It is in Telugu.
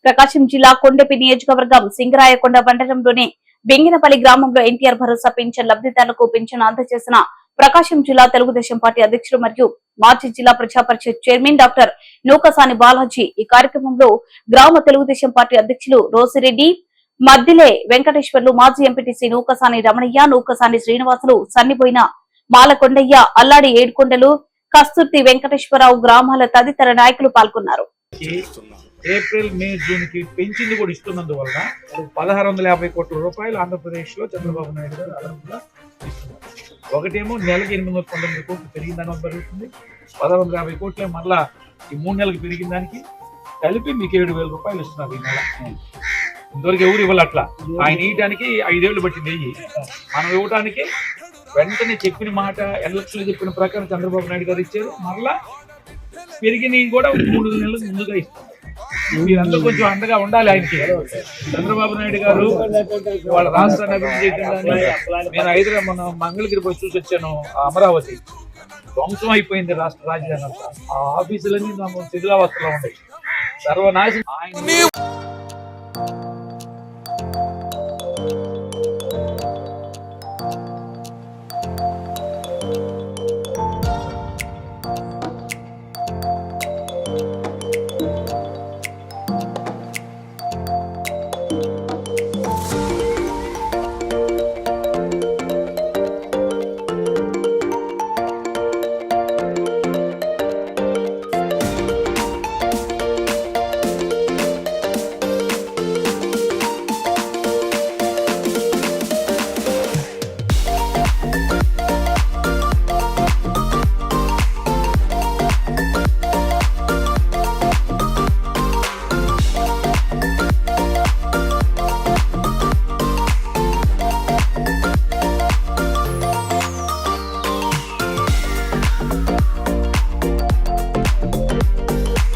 ప్రకాశం జిల్లా కొండపి నియోజకవర్గం సింగరాయకొండ మండలంలోని బెంగినపల్లి గ్రామంలో ఎన్టీఆర్ భరోసా పింఛన్ లబ్ధిదారులకు పింఛన్ అందజేసిన ప్రకాశం జిల్లా తెలుగుదేశం పార్టీ అధ్యక్షుడు మరియు మాజీ జిల్లా ప్రజా పరిషత్ చైర్మన్ డాక్టర్ నూకసాని బాలాజీ. ఈ కార్యక్రమంలో గ్రామ తెలుగుదేశం పార్టీ అధ్యక్షులు రోసిరెడ్డి, మద్దిలే వెంకటేశ్వర్లు, మాజీ ఎంపీటీసీ నూకసాని రమణయ్య, నూకసాని శ్రీనివాసులు, సన్నిపోయిన మాలకొండయ్య, అల్లాడి ఏడుకొండలు, కస్తూర్తి వెంకటేశ్వరరావు, గ్రామాల తదితర నాయకులు పాల్గొన్నారు. ఏప్రిల్, మే, జూన్ కి పెంచింది కూడా ఇస్తున్నందువల్ల 1650 కోట్ల రూపాయలు ఆంధ్రప్రదేశ్ లో చంద్రబాబు నాయుడు గారు అదనంగా ఇస్తున్నారు. ఒకటేమో నెలకి 819 కోట్లు పెరిగిందని పెరుగుతుంది, 1650 కోట్లే మళ్ళా ఈ 3 నెలలకు పెరిగిన దానికి కలిపి మీకు 7000 రూపాయలు ఇస్తున్నారు ఈ నెల. ఇంతవరకు ఎవరు ఇవ్వాలి అట్లా. ఆయన ఇవ్వడానికి 5 ఏళ్ళు పట్టింది. మనం ఇవ్వడానికి వెంటనే చెప్పిన మాట ఎలక్షన్లు చెప్పిన ప్రకారం చంద్రబాబు నాయుడు గారు ఇచ్చారు. మరలా పెరిగినవి కూడా 3 నెలలకు ముందుగా ఇస్తారు. మీరందరూ కొంచెం అండగా ఉండాలి ఆయనకి. చంద్రబాబు నాయుడు గారు వాళ్ళ రాష్ట్రాన్ని అభివృద్ధి చేయడం. నేను హైదరాబాద్ మన మంగళగిరి పోయి చూసి వచ్చాను. అమరావతి ధ్వంసం అయిపోయింది రాష్ట్ర రాజధాని అంతా. ఆ ఆఫీసులన్నీ శిథిలావస్థలో ఉన్నాయి, సర్వనాశనం. ఆయన